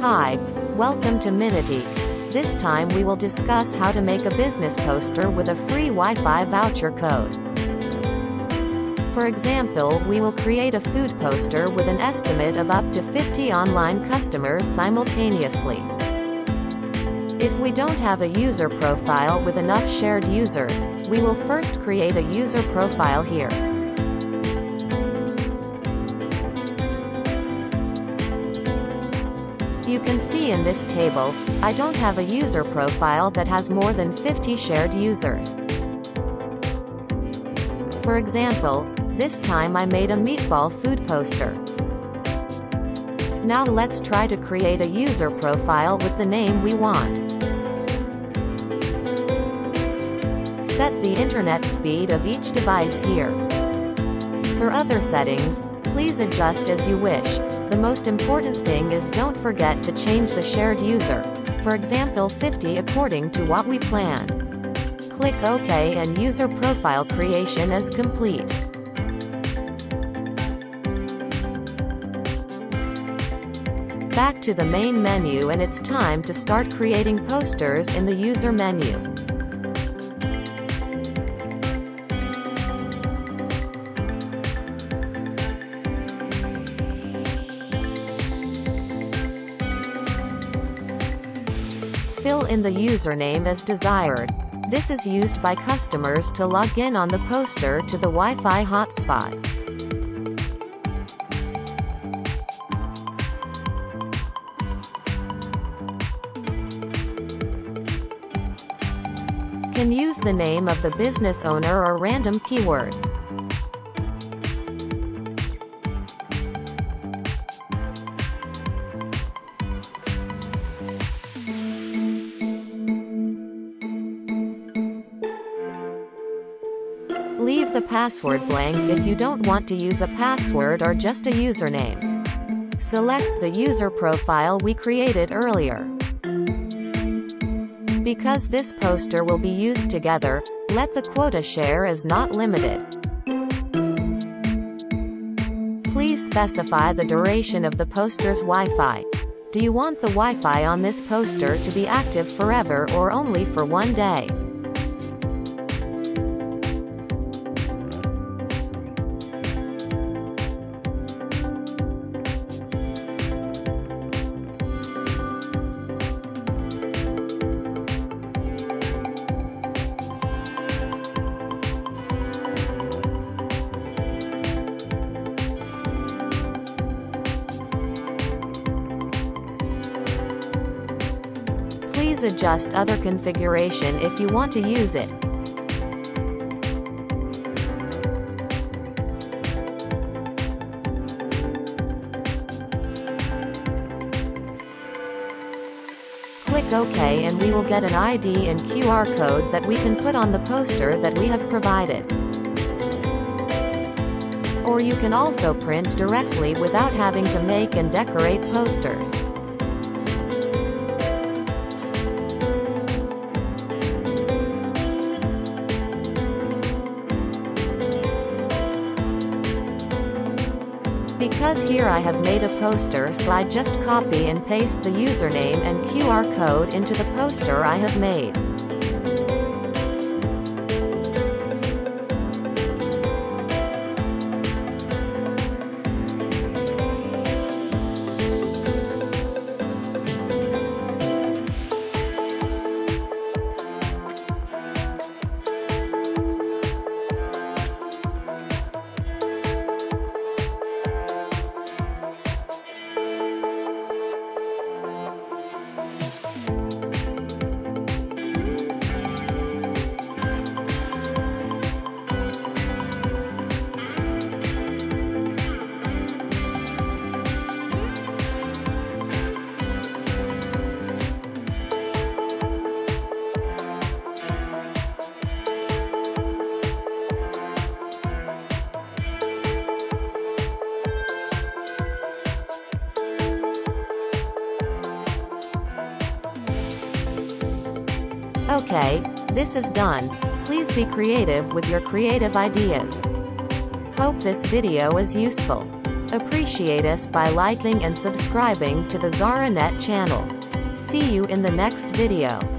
Hi, welcome to Minitik. This time we will discuss how to make a business poster with a free Wi-Fi voucher code. For example, we will create a food poster with an estimate of up to 50 online customers simultaneously. If we don't have a user profile with enough shared users, we will first create a user profile here. You can see in this table, I don't have a user profile that has more than 50 shared users. For example, this time I made a meatball food poster. Now let's try to create a user profile with the name we want. Set the internet speed of each device here. For other settings, please adjust as you wish. The most important thing is don't forget to change the shared user, for example 50 according to what we planned. Click OK and user profile creation is complete. Back to the main menu and it's time to start creating posters in the user menu. Fill in the username as desired. This is used by customers to log in on the poster to the Wi-Fi hotspot. Can use the name of the business owner or random keywords. Leave the password blank if you don't want to use a password or just a username. Select the user profile we created earlier. Because this poster will be used together, let the quota share as not limited. Please specify the duration of the poster's Wi-Fi. Do you want the Wi-Fi on this poster to be active forever or only for one day? Please adjust other configuration if you want to use it. Click OK and we will get an ID and QR code that we can put on the poster that we have provided. Or you can also print directly without having to make and decorate posters. Because here I have made a poster, so I just copy and paste the username and QR code into the poster I have made. Okay, this is done. Please be creative with your creative ideas. Hope this video is useful. Appreciate us by liking and subscribing to the ZaraNet channel. See you in the next video.